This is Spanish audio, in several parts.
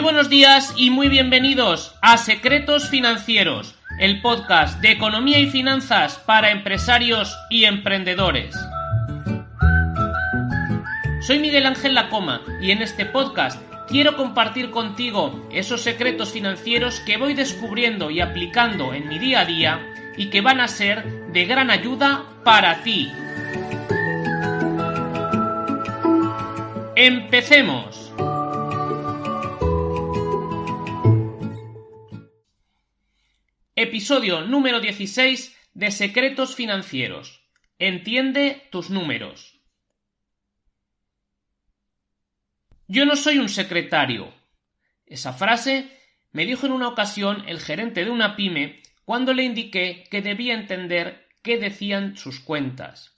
buenos días y muy bienvenidos a Secretos Financieros, el podcast de economía y finanzas para empresarios y emprendedores. Soy Miguel Ángel Lacoma y en este podcast quiero compartir contigo esos secretos financieros que voy descubriendo y aplicando en mi día a día y que van a ser de gran ayuda para ti. ¡Empecemos! Episodio número 16 de Secretos Financieros. Entiende tus números. Yo no soy un secretario. Esa frase me dijo en una ocasión el gerente de una pyme cuando le indiqué que debía entender qué decían sus cuentas.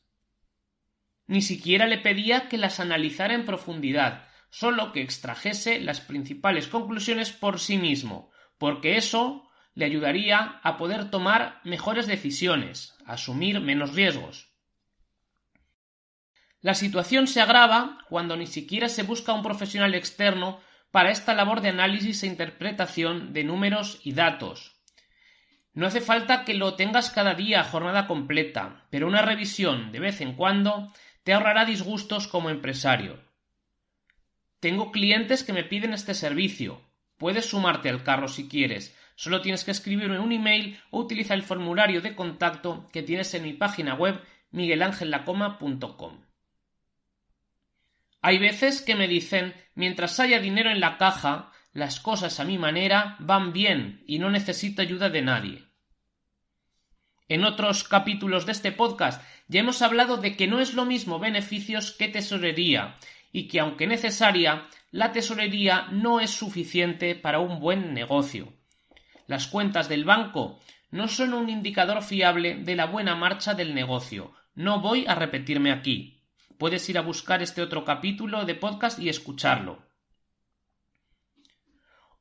Ni siquiera le pedía que las analizara en profundidad, solo que extrajese las principales conclusiones por sí mismo, porque eso le ayudaría a poder tomar mejores decisiones, a asumir menos riesgos. La situación se agrava cuando ni siquiera se busca un profesional externo para esta labor de análisis e interpretación de números y datos. No hace falta que lo tengas cada día a jornada completa, pero una revisión de vez en cuando te ahorrará disgustos como empresario. Tengo clientes que me piden este servicio. Puedes sumarte al carro si quieres. Solo tienes que escribirme un email o utiliza el formulario de contacto que tienes en mi página web miguelangellacoma.com. Hay veces que me dicen, mientras haya dinero en la caja, las cosas a mi manera van bien y no necesito ayuda de nadie. En otros capítulos de este podcast ya hemos hablado de que no es lo mismo beneficios que tesorería y que aunque necesaria, la tesorería no es suficiente para un buen negocio. Las cuentas del banco no son un indicador fiable de la buena marcha del negocio. No voy a repetirme aquí. Puedes ir a buscar este otro capítulo de podcast y escucharlo.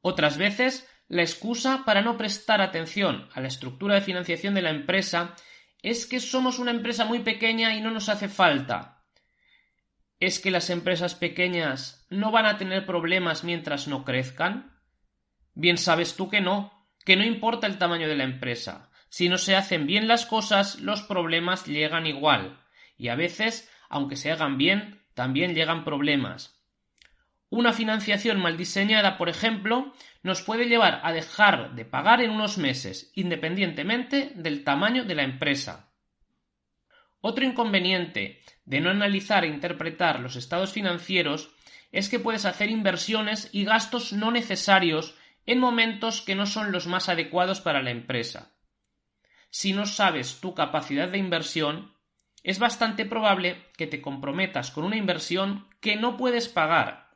Otras veces, la excusa para no prestar atención a la estructura de financiación de la empresa es que somos una empresa muy pequeña y no nos hace falta. ¿Es que las empresas pequeñas no van a tener problemas mientras no crezcan? Bien sabes tú que no importa el tamaño de la empresa. Si no se hacen bien las cosas, los problemas llegan igual. Y a veces, aunque se hagan bien, también llegan problemas. Una financiación mal diseñada, por ejemplo, nos puede llevar a dejar de pagar en unos meses, independientemente del tamaño de la empresa. Otro inconveniente de no analizar e interpretar los estados financieros es que puedes hacer inversiones y gastos no necesarios en momentos que no son los más adecuados para la empresa. Si no sabes tu capacidad de inversión, es bastante probable que te comprometas con una inversión que no puedes pagar.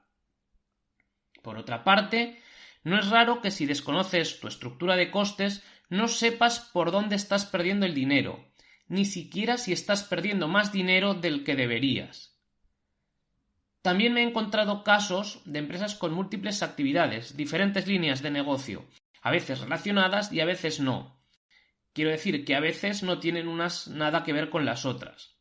Por otra parte, no es raro que si desconoces tu estructura de costes no sepas por dónde estás perdiendo el dinero, ni siquiera si estás perdiendo más dinero del que deberías. También me he encontrado casos de empresas con múltiples actividades, diferentes líneas de negocio, a veces relacionadas y a veces no. Quiero decir que a veces no tienen unas nada que ver con las otras.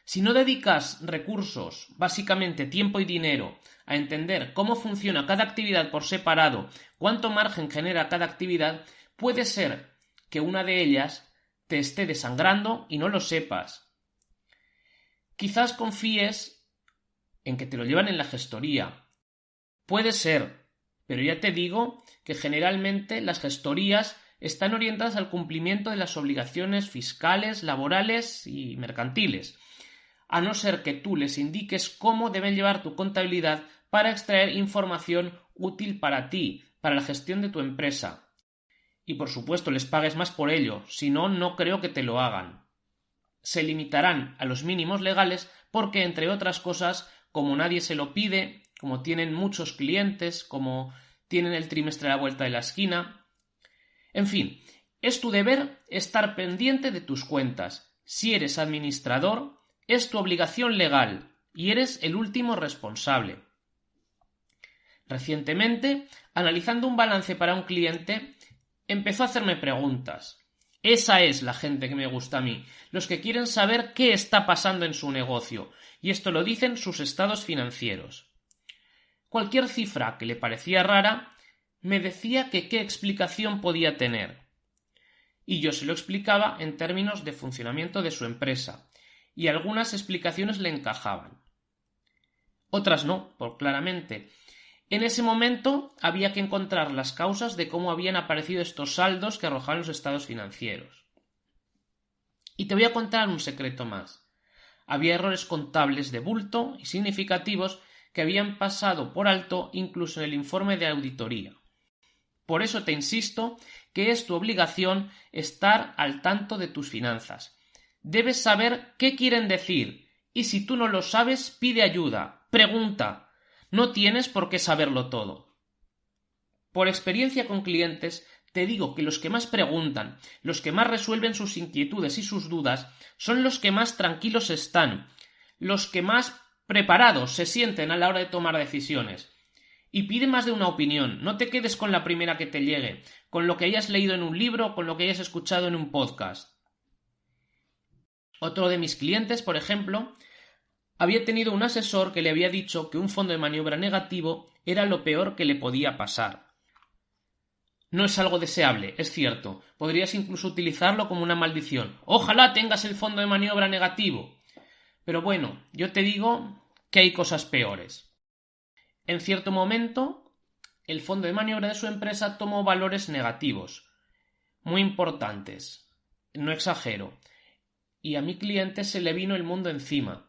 Si no dedicas recursos, básicamente tiempo y dinero, a entender cómo funciona cada actividad por separado, cuánto margen genera cada actividad, puede ser que una de ellas te esté desangrando y no lo sepas. Quizás confíes en que te lo llevan en la gestoría. Puede ser, pero ya te digo que generalmente las gestorías están orientadas al cumplimiento de las obligaciones fiscales, laborales y mercantiles, a no ser que tú les indiques cómo deben llevar tu contabilidad para extraer información útil para ti, para la gestión de tu empresa. Y por supuesto les pagues más por ello, si no, no creo que te lo hagan. Se limitarán a los mínimos legales porque, entre otras cosas, como nadie se lo pide, como tienen muchos clientes, como tienen el trimestre a la vuelta de la esquina. En fin, es tu deber estar pendiente de tus cuentas. Si eres administrador, es tu obligación legal y eres el último responsable. Recientemente, analizando un balance para un cliente, empezó a hacerme preguntas. Esa es la gente que me gusta a mí, los que quieren saber qué está pasando en su negocio, y esto lo dicen sus estados financieros. cualquier cifra que le parecía rara, me decía que qué explicación podía tener. Y yo se lo explicaba en términos de funcionamiento de su empresa, y algunas explicaciones le encajaban. Otras no, por claramente. En ese momento había que encontrar las causas de cómo habían aparecido estos saldos que arrojaban los estados financieros. Y te voy a contar un secreto más. Había errores contables de bulto y significativos que habían pasado por alto incluso en el informe de auditoría. Por eso te insisto que es tu obligación estar al tanto de tus finanzas. Debes saber qué quieren decir y si tú no lo sabes, pide ayuda, pregunta. No tienes por qué saberlo todo. Por experiencia con clientes, te digo que los que más preguntan, los que más resuelven sus inquietudes y sus dudas, son los que más tranquilos están, los que más preparados se sienten a la hora de tomar decisiones. Y pide más de una opinión, no te quedes con la primera que te llegue, con lo que hayas leído en un libro o con lo que hayas escuchado en un podcast. Otro de mis clientes, por ejemplo, había tenido un asesor que le había dicho que un fondo de maniobra negativo era lo peor que le podía pasar. No es algo deseable, es cierto, podrías incluso utilizarlo como una maldición. Ojalá tengas el fondo de maniobra negativo. Pero bueno, yo te digo que hay cosas peores. En cierto momento, el fondo de maniobra de su empresa tomó valores negativos, muy importantes, no exagero, y a mi cliente se le vino el mundo encima.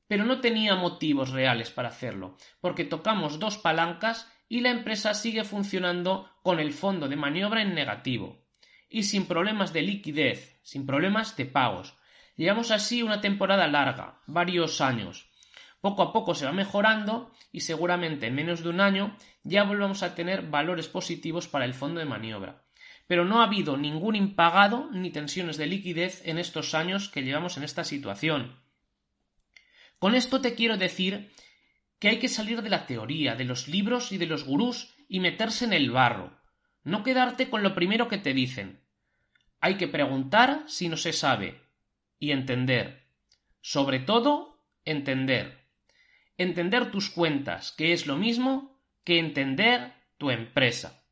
Pero no tenía motivos reales para hacerlo, porque tocamos dos palancas y la empresa sigue funcionando con el fondo de maniobra en negativo, y sin problemas de liquidez, sin problemas de pagos. Llevamos así una temporada larga, varios años. Poco a poco se va mejorando y seguramente en menos de un año ya volvamos a tener valores positivos para el fondo de maniobra. Pero no ha habido ningún impagado ni tensiones de liquidez en estos años que llevamos en esta situación. Con esto te quiero decir que hay que salir de la teoría, de los libros y de los gurús y meterse en el barro. No quedarte con lo primero que te dicen. Hay que preguntar si no se sabe y entender. Sobre todo, entender. Entender tus cuentas, que es lo mismo que entender tu empresa.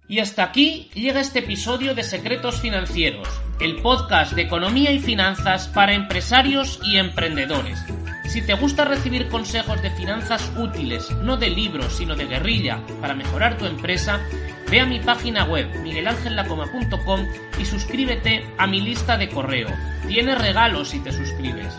Y hasta aquí llega este episodio de Secretos Financieros, el podcast de economía y finanzas para empresarios y emprendedores. Si te gusta recibir consejos de finanzas útiles, no de libros, sino de guerrilla, para mejorar tu empresa, ve a mi página web miguelangelacoma.com y suscríbete a mi lista de correo. Tienes regalos si te suscribes.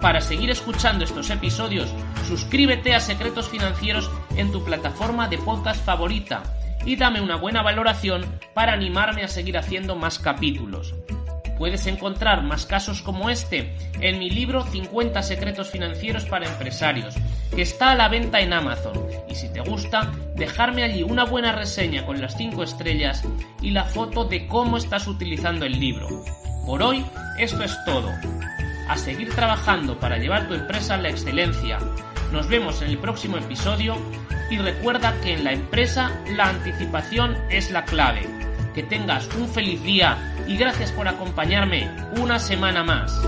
Para seguir escuchando estos episodios, suscríbete a Secretos Financieros en tu plataforma de podcast favorita y dame una buena valoración para animarme a seguir haciendo más capítulos. Puedes encontrar más casos como este en mi libro 50 secretos financieros para empresarios, que está a la venta en Amazon, y si te gusta, dejarme allí una buena reseña con las 5 estrellas y la foto de cómo estás utilizando el libro. Por hoy, esto es todo. A seguir trabajando para llevar tu empresa a la excelencia. Nos vemos en el próximo episodio y recuerda que en la empresa la anticipación es la clave. Que tengas un feliz día y gracias por acompañarme una semana más.